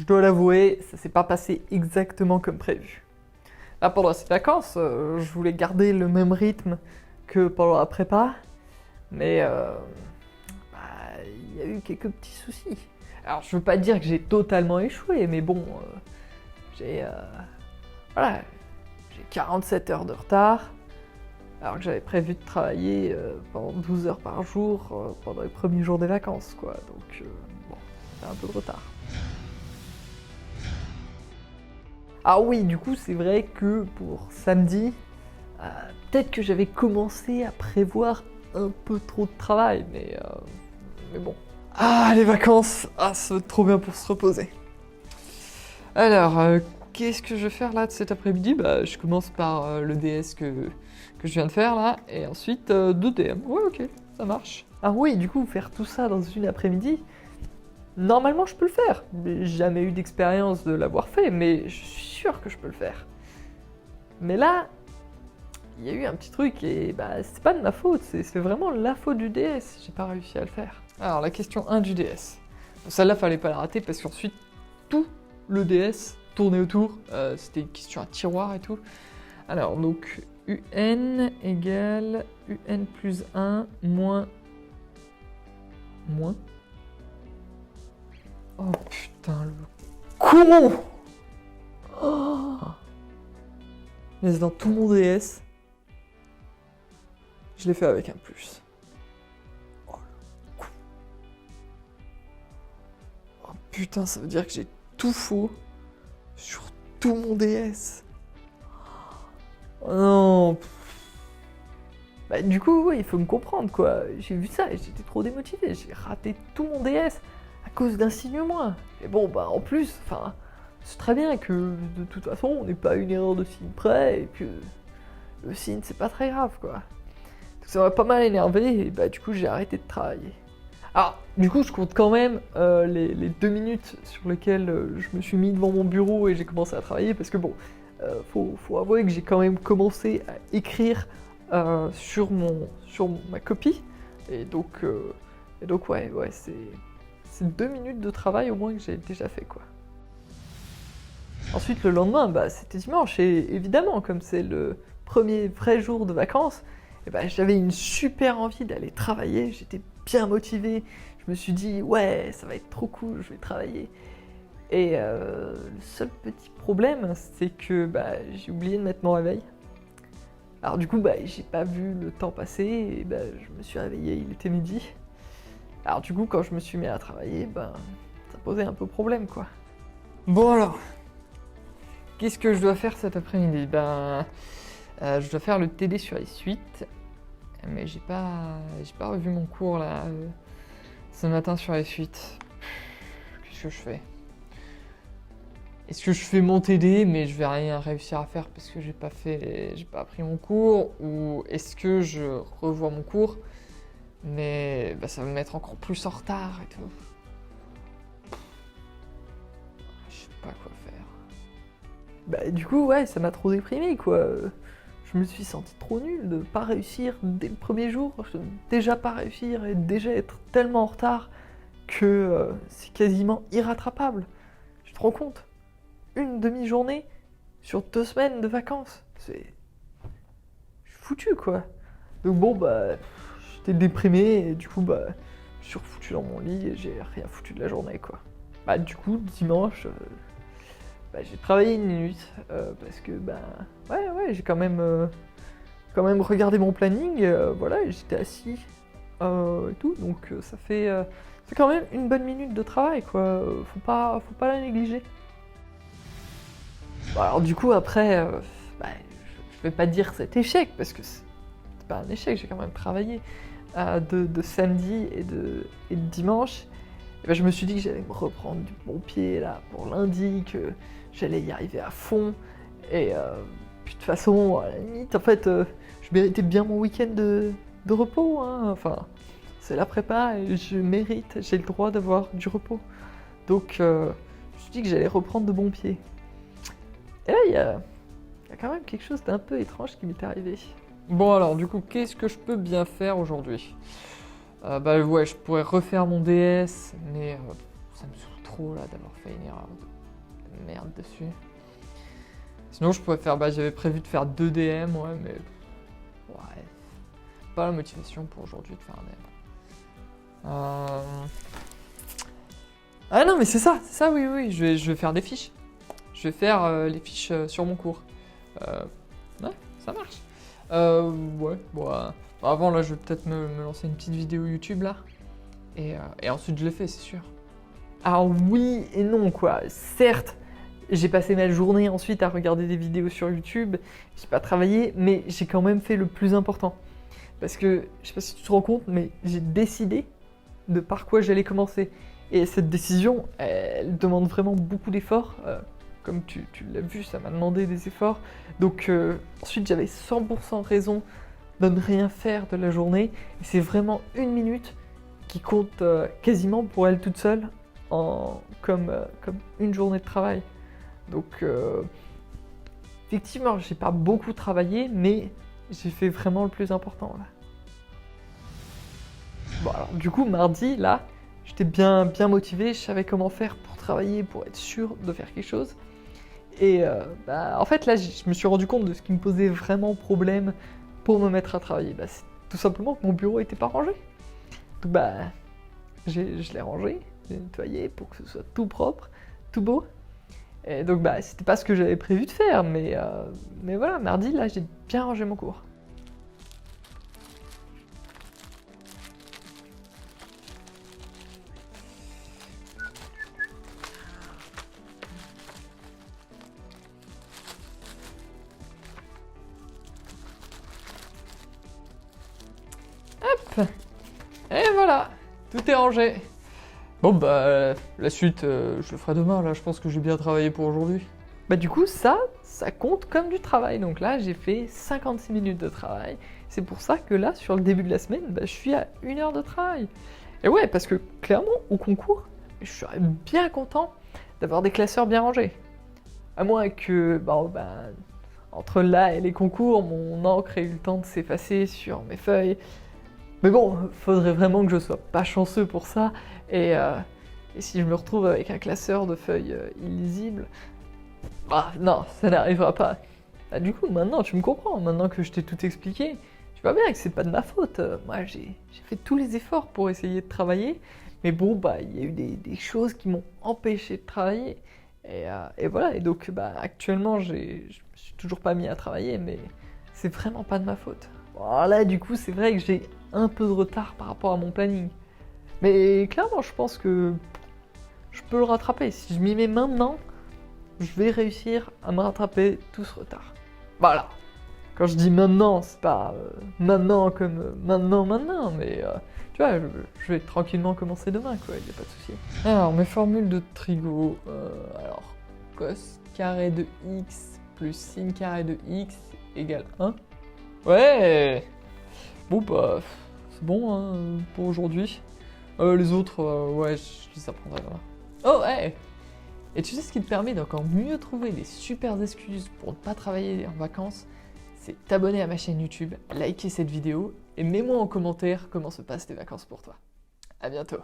dois l'avouer, ça s'est pas passé exactement comme prévu. Là, pendant ces vacances, je voulais garder le même rythme que pendant la prépa, mais il y a eu quelques petits soucis. Alors, je veux pas dire que j'ai totalement échoué, mais bon, j'ai 47 heures de retard, alors que j'avais prévu de travailler pendant 12 heures par jour pendant les premiers jours des vacances, quoi. Donc, bon, c'est un peu de retard. Ah oui, du coup, c'est vrai que pour samedi, peut-être que j'avais commencé à prévoir un peu trop de travail, mais bon. Ah, les vacances! Ah, ça va être trop bien pour se reposer. Alors, qu'est-ce que je vais faire là de cet après-midi? Bah, je commence par le DS que je viens de faire là, et ensuite 2DM. Ouais, ok, ça marche. Ah oui, du coup, faire tout ça dans une après-midi, normalement je peux le faire. J'ai jamais eu d'expérience de l'avoir fait, mais je suis sûr que je peux le faire. Mais là, il y a eu un petit truc et bah c'est pas de ma faute, c'est vraiment la faute du DS, j'ai pas réussi à le faire. Alors la question 1 du DS. Bon, celle-là fallait pas la rater parce qu'ensuite tout le DS tournait autour, c'était une question à tiroir et tout. Alors donc UN égale UN plus 1 moins... Oh putain le con. Oh. Mais dans tout mon DS, je l'ai fait avec un plus. Oh le con. Oh putain, ça veut dire que j'ai tout faux sur tout mon DS. Oh non. Bah du coup, ouais, il faut me comprendre quoi. J'ai vu ça et j'étais trop démotivé. J'ai raté tout mon DS à cause d'un signe moins. Et bon, bah en plus, enfin, c'est très bien que de toute façon, on n'est pas à une erreur de signe près et que le signe, c'est pas très grave quoi. Donc ça m'a pas mal énervé et bah du coup, j'ai arrêté de travailler. Alors, du coup, je compte quand même les 2 minutes sur lesquelles je me suis mis devant mon bureau et j'ai commencé à travailler parce que bon, faut avouer que j'ai quand même commencé à écrire sur ma copie et donc ouais c'est 2 minutes de travail au moins que j'ai déjà fait quoi. Ensuite le lendemain bah c'était dimanche et évidemment comme c'est le premier vrai jour de vacances et bah, j'avais une super envie d'aller travailler, j'étais bien motivé, je me suis dit ouais ça va être trop cool, je vais travailler. Et le seul petit problème c'est que bah, j'ai oublié de mettre mon réveil. Alors du coup, bah, j'ai pas vu le temps passer et bah, je me suis réveillé, il était midi. Alors du coup, quand je me suis mis à travailler, bah, ça posait un peu problème quoi. Bon alors, qu'est-ce que je dois faire cet après-midi? Ben, je dois faire le TD sur les suites, mais j'ai pas revu mon cours là ce matin sur les suites. Qu'est-ce que je fais? Est-ce que je fais mon TD mais je vais rien réussir à faire parce que j'ai pas appris mon cours, ou est-ce que je revois mon cours mais bah, ça va me mettre encore plus en retard et tout. Je sais pas quoi faire. Bah du coup ouais ça m'a trop déprimé quoi. Je me suis senti trop nul de pas réussir dès le premier jour, déjà pas réussir et déjà être tellement en retard que c'est quasiment irrattrapable. Tu te rends compte? Une demi-journée sur 2 semaines de vacances. Je suis foutu quoi. Donc bon bah j'étais déprimé et du coup bah je suis refoutu dans mon lit et j'ai rien foutu de la journée quoi. Bah du coup dimanche bah, j'ai travaillé 1 minute parce que bah ouais j'ai quand même regardé mon planning voilà et j'étais assis et tout donc ça fait quand même une bonne minute de travail quoi. Faut pas la négliger. Bon, alors du coup après, bah, je vais pas dire cet échec parce que c'est pas un échec, j'ai quand même travaillé de samedi et de dimanche. Et ben, je me suis dit que j'allais me reprendre du bon pied là pour lundi, que j'allais y arriver à fond. Et puis de toute façon, à la limite, en fait, je méritais bien mon week-end de repos. Hein. Enfin, c'est la prépa et je mérite, j'ai le droit d'avoir du repos. Donc je me suis dit que j'allais reprendre de bon pied. Et là, il y a quand même quelque chose d'un peu étrange qui m'est arrivé. Bon alors, du coup, qu'est-ce que je peux bien faire aujourd'hui? Bah ouais, je pourrais refaire mon DS, mais ça me saoule trop là d'avoir fait une erreur merde dessus. Sinon, je pourrais faire... j'avais prévu de faire 2 DM, ouais, mais... Ouais. Pas la motivation pour aujourd'hui de faire un DM. Ah non, mais c'est ça, oui, je vais faire des fiches. Je vais faire les fiches sur mon cours. Ouais, ça marche. Ouais, bon... avant, là, je vais peut-être me lancer une petite vidéo YouTube, là. Et ensuite, je le fais, c'est sûr. Alors oui et non, quoi. Certes, j'ai passé ma journée ensuite à regarder des vidéos sur YouTube, j'ai pas travaillé, mais j'ai quand même fait le plus important. Parce que, je sais pas si tu te rends compte, mais j'ai décidé de par quoi j'allais commencer. Et cette décision, elle demande vraiment beaucoup d'efforts. Comme tu l'as vu, ça m'a demandé des efforts. Donc ensuite, j'avais 100% raison de ne rien faire de la journée. Et c'est vraiment 1 minute qui compte quasiment pour elle toute seule comme une journée de travail. Donc effectivement, j'ai pas beaucoup travaillé, mais j'ai fait vraiment le plus important là. Bon alors du coup, mardi, là, j'étais bien motivé, je savais comment faire pour travailler, pour être sûr de faire quelque chose. Et en fait là, je me suis rendu compte de ce qui me posait vraiment problème pour me mettre à travailler. C'est tout simplement que mon bureau était pas rangé. Donc je l'ai rangé, j'ai nettoyé pour que ce soit tout propre, tout beau. Et donc c'était pas ce que j'avais prévu de faire, mais voilà, mardi là j'ai bien rangé mon cours. Hop. Et voilà, tout est rangé. Bon la suite, je le ferai demain, là je pense que j'ai bien travaillé pour aujourd'hui. Du coup ça compte comme du travail, donc là j'ai fait 56 minutes de travail. C'est pour ça que là, sur le début de la semaine, je suis à 1 heure de travail. Et ouais, parce que clairement, au concours, je serais bien content d'avoir des classeurs bien rangés. À moins que, entre là et les concours, mon encre ait eu le temps de s'effacer sur mes feuilles. Mais bon, faudrait vraiment que je sois pas chanceux pour ça, et si je me retrouve avec un classeur de feuilles illisibles, non, ça n'arrivera pas. Du coup, maintenant tu me comprends, maintenant que je t'ai tout expliqué, tu vois bien que c'est pas de ma faute. Moi j'ai fait tous les efforts pour essayer de travailler, mais bon, il y a eu des choses qui m'ont empêché de travailler, et voilà, et donc actuellement je me suis toujours pas mis à travailler, mais c'est vraiment pas de ma faute. Alors là, du coup, c'est vrai que j'ai un peu de retard par rapport à mon planning. Mais clairement, je pense que je peux le rattraper. Si je m'y mets maintenant, je vais réussir à me rattraper tout ce retard. Voilà. Quand je dis maintenant, c'est pas maintenant comme maintenant, mais tu vois, je vais tranquillement commencer demain, quoi, y a pas de souci. Alors, mes formules de trigo. Alors, cos carré de x plus sin carré de x égale 1. Ouais. Bon c'est bon hein, pour aujourd'hui. Les autres, ouais, je les apprendrai demain. Oh ouais. Et tu sais ce qui te permet d'encore mieux trouver des super excuses pour ne pas travailler en vacances? C'est t'abonner à ma chaîne YouTube, liker cette vidéo et mets-moi en commentaire comment se passent tes vacances pour toi. À bientôt.